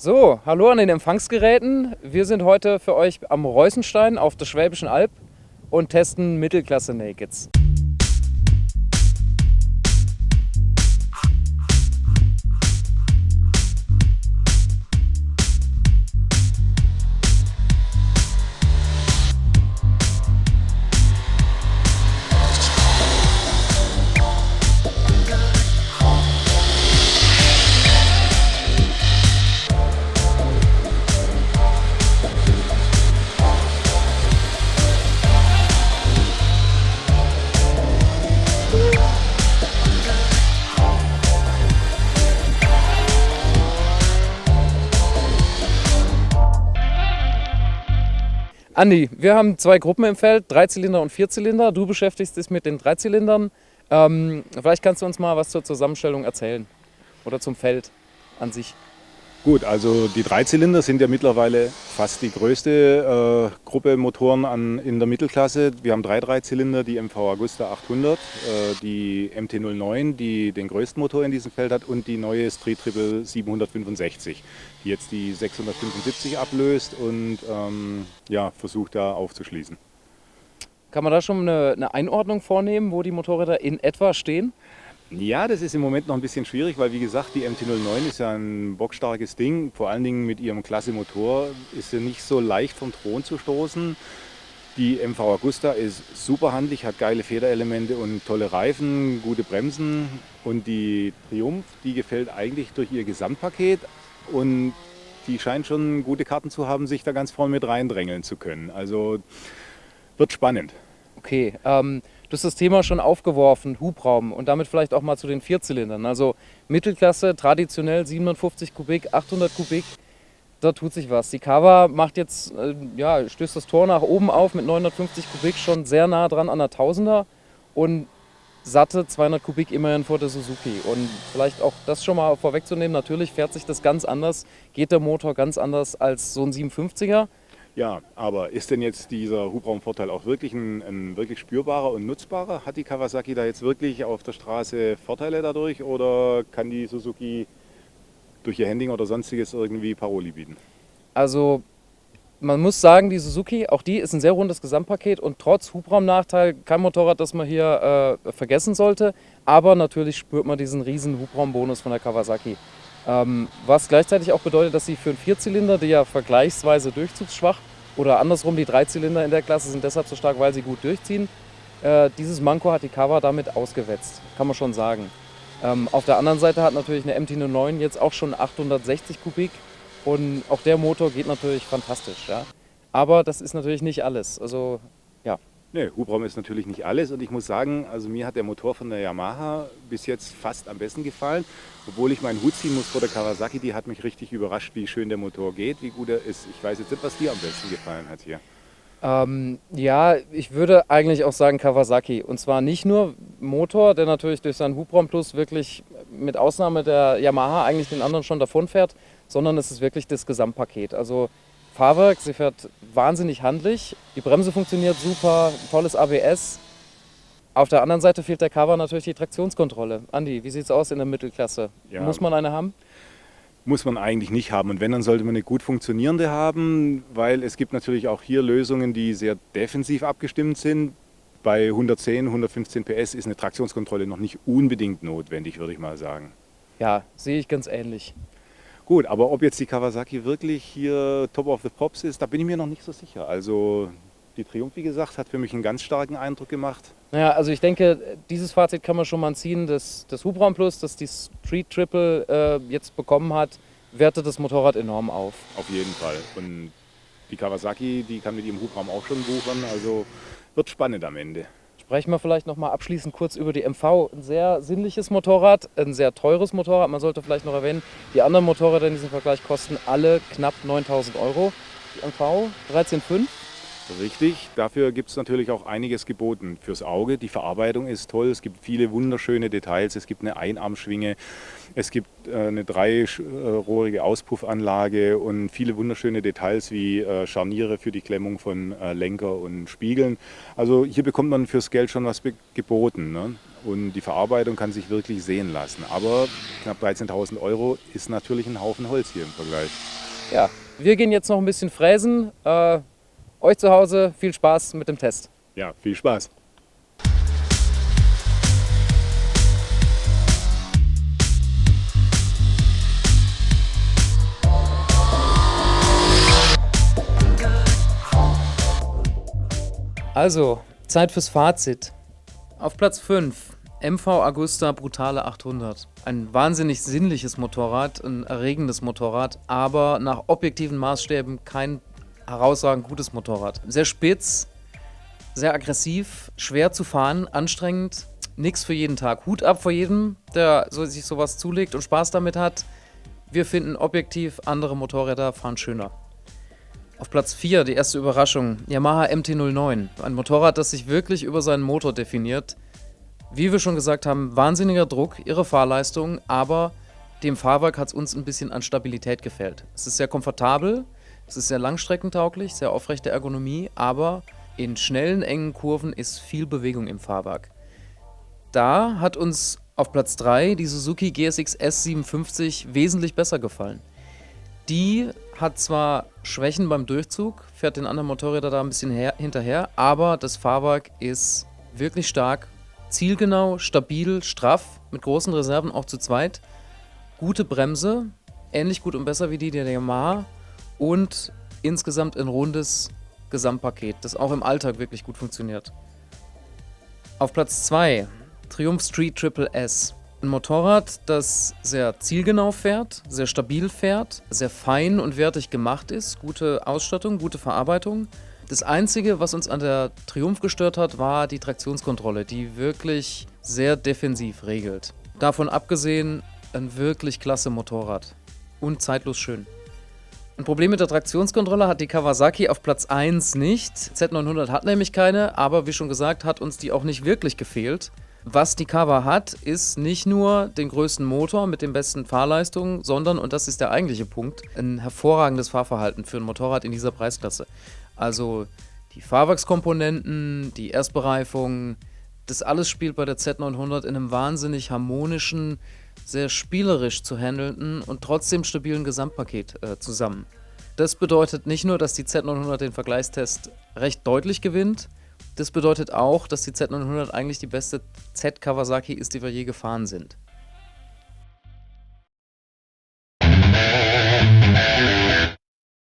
So, hallo an den Empfangsgeräten. Wir sind heute für euch am Reußenstein auf der Schwäbischen Alb und testen Mittelklasse Nakeds. Andi, wir haben zwei Gruppen im Feld, Dreizylinder und Vierzylinder. Du beschäftigst dich mit den Dreizylindern. Vielleicht kannst du uns mal was zur Zusammenstellung erzählen oder zum Feld an sich. Gut, also die Dreizylinder sind ja mittlerweile fast die größte Gruppe Motoren in der Mittelklasse. Wir haben drei Dreizylinder, die MV Agusta 800, die MT-09, die den größten Motor in diesem Feld hat, und die neue Street Triple 765, die jetzt die 675 ablöst und versucht da aufzuschließen. Kann man da schon eine Einordnung vornehmen, wo die Motorräder in etwa stehen? Ja, das ist im Moment noch ein bisschen schwierig, weil wie gesagt, die MT-09 ist ja ein bockstarkes Ding. Vor allen Dingen mit ihrem klasse Motor ist sie nicht so leicht vom Thron zu stoßen. Die MV Agusta ist super handlich, hat geile Federelemente und tolle Reifen, gute Bremsen. Und die Triumph, die gefällt eigentlich durch ihr Gesamtpaket und die scheint schon gute Karten zu haben, sich da ganz vorne mit reindrängeln zu können. Also wird spannend. Okay, du hast das Thema schon aufgeworfen, Hubraum, und damit vielleicht auch mal zu den Vierzylindern. Also Mittelklasse, traditionell 750 Kubik, 800 Kubik, da tut sich was. Die Kawa macht jetzt, stößt das Tor nach oben auf mit 950 Kubik, schon sehr nah dran an der Tausender und satte 200 Kubik immerhin vor der Suzuki. Und vielleicht auch das schon mal vorwegzunehmen, natürlich fährt sich das ganz anders, geht der Motor ganz anders als so ein 750er. Ja, aber ist denn jetzt dieser Hubraumvorteil auch wirklich ein wirklich spürbarer und nutzbarer? Hat die Kawasaki da jetzt wirklich auf der Straße Vorteile dadurch oder kann die Suzuki durch ihr Handling oder sonstiges irgendwie Paroli bieten? Also man muss sagen, die Suzuki, auch die ist ein sehr rundes Gesamtpaket und trotz Hubraumnachteil kein Motorrad, das man hier vergessen sollte. Aber natürlich spürt man diesen riesen Hubraumbonus von der Kawasaki. Was gleichzeitig auch bedeutet, dass sie für einen Vierzylinder, die ja vergleichsweise durchzugsschwach, oder andersrum, die Dreizylinder in der Klasse sind deshalb so stark, weil sie gut durchziehen. Dieses Manko hat die Kawa damit ausgewetzt, kann man schon sagen. Auf der anderen Seite hat natürlich eine MT-09 jetzt auch schon 860 Kubik und auch der Motor geht natürlich fantastisch. Ja? Aber das ist natürlich nicht alles. Also, ja. Nee, Hubraum ist natürlich nicht alles und ich muss sagen, also mir hat der Motor von der Yamaha bis jetzt fast am besten gefallen. Obwohl ich meinen Hut ziehen muss vor der Kawasaki, die hat mich richtig überrascht, wie schön der Motor geht, wie gut er ist. Ich weiß jetzt nicht, was dir am besten gefallen hat hier. Ich würde eigentlich auch sagen Kawasaki. Und zwar nicht nur Motor, der natürlich durch seinen Hubraum Plus wirklich mit Ausnahme der Yamaha eigentlich den anderen schon davonfährt, sondern es ist wirklich das Gesamtpaket. Also Fahrwerk, sie fährt wahnsinnig handlich, die Bremse funktioniert super, tolles ABS. Auf der anderen Seite fehlt der Kawa natürlich die Traktionskontrolle. Andi, wie sieht es aus in der Mittelklasse? Ja, Muss man eine haben? muss man eigentlich nicht haben. Und wenn, dann sollte man eine gut funktionierende haben, weil es gibt natürlich auch hier Lösungen, die sehr defensiv abgestimmt sind. Bei 110, 115 PS ist eine Traktionskontrolle noch nicht unbedingt notwendig, würde ich mal sagen. Ja, sehe ich ganz ähnlich. Gut, aber ob jetzt die Kawasaki wirklich hier Top of the Pops ist, da bin ich mir noch nicht so sicher. Also die Triumph, wie gesagt, hat für mich einen ganz starken Eindruck gemacht. Naja, also ich denke, dieses Fazit kann man schon mal ziehen. Das Hubraum Plus, das die Street Triple jetzt bekommen hat, wertet das Motorrad enorm auf. Auf jeden Fall. Und die Kawasaki, die kann mit ihrem Hubraum auch schon wuchern. Also wird spannend am Ende. Sprechen wir vielleicht noch mal abschließend kurz über die MV. Ein sehr sinnliches Motorrad, ein sehr teures Motorrad. Man sollte vielleicht noch erwähnen, die anderen Motorräder in diesem Vergleich kosten alle knapp 9.000 Euro. Die MV 13,5. Richtig, dafür gibt es natürlich auch einiges geboten fürs Auge. Die Verarbeitung ist toll, es gibt viele wunderschöne Details, es gibt eine Einarmschwinge, es gibt eine dreirohrige Auspuffanlage und viele wunderschöne Details wie Scharniere für die Klemmung von Lenker und Spiegeln. Also hier bekommt man fürs Geld schon was geboten, ne? Und die Verarbeitung kann sich wirklich sehen lassen. Aber knapp 13.000 Euro ist natürlich ein Haufen Holz hier im Vergleich. Ja, wir gehen jetzt noch ein bisschen fräsen. Euch zu Hause viel Spaß mit dem Test. Ja, viel Spaß. Also, Zeit fürs Fazit. Auf Platz 5, MV Agusta Brutale 800. Ein wahnsinnig sinnliches Motorrad, ein erregendes Motorrad, aber nach objektiven Maßstäben kein herausragend gutes Motorrad. Sehr spitz, sehr aggressiv, schwer zu fahren, anstrengend, nichts für jeden Tag. Hut ab vor jedem, der sich sowas zulegt und Spaß damit hat. Wir finden objektiv, andere Motorräder fahren schöner. Auf Platz 4, die erste Überraschung, Yamaha MT-09. Ein Motorrad, das sich wirklich über seinen Motor definiert. Wie wir schon gesagt haben, wahnsinniger Druck, irre Fahrleistung, aber dem Fahrwerk hat es uns ein bisschen an Stabilität gefehlt. Es ist sehr komfortabel, es ist sehr langstreckentauglich, sehr aufrechte Ergonomie, aber in schnellen, engen Kurven ist viel Bewegung im Fahrwerk. Da hat uns auf Platz 3 die Suzuki GSX S57 wesentlich besser gefallen. Die hat zwar Schwächen beim Durchzug, fährt den anderen Motorrädern da ein bisschen hinterher, aber das Fahrwerk ist wirklich stark, zielgenau, stabil, straff, mit großen Reserven auch zu zweit. Gute Bremse, ähnlich gut und besser wie die der Yamaha und insgesamt ein rundes Gesamtpaket, das auch im Alltag wirklich gut funktioniert. Auf Platz 2, Triumph Street Triple S. Ein Motorrad, das sehr zielgenau fährt, sehr stabil fährt, sehr fein und wertig gemacht ist, gute Ausstattung, gute Verarbeitung. Das Einzige, was uns an der Triumph gestört hat, war die Traktionskontrolle, die wirklich sehr defensiv regelt. Davon abgesehen, ein wirklich klasse Motorrad und zeitlos schön. Ein Problem mit der Traktionskontrolle hat die Kawasaki auf Platz 1 nicht. Z900 hat nämlich keine, aber wie schon gesagt, hat uns die auch nicht wirklich gefehlt. Was die Kawa hat, ist nicht nur den größten Motor mit den besten Fahrleistungen, sondern, und das ist der eigentliche Punkt, ein hervorragendes Fahrverhalten für ein Motorrad in dieser Preisklasse. Also die Fahrwerkskomponenten, die Erstbereifung, das alles spielt bei der Z900 in einem wahnsinnig harmonischen, sehr spielerisch zu handelnden und trotzdem stabilen Gesamtpaket zusammen. Das bedeutet nicht nur, dass die Z900 den Vergleichstest recht deutlich gewinnt, das bedeutet auch, dass die Z900 eigentlich die beste Z-Kawasaki ist, die wir je gefahren sind.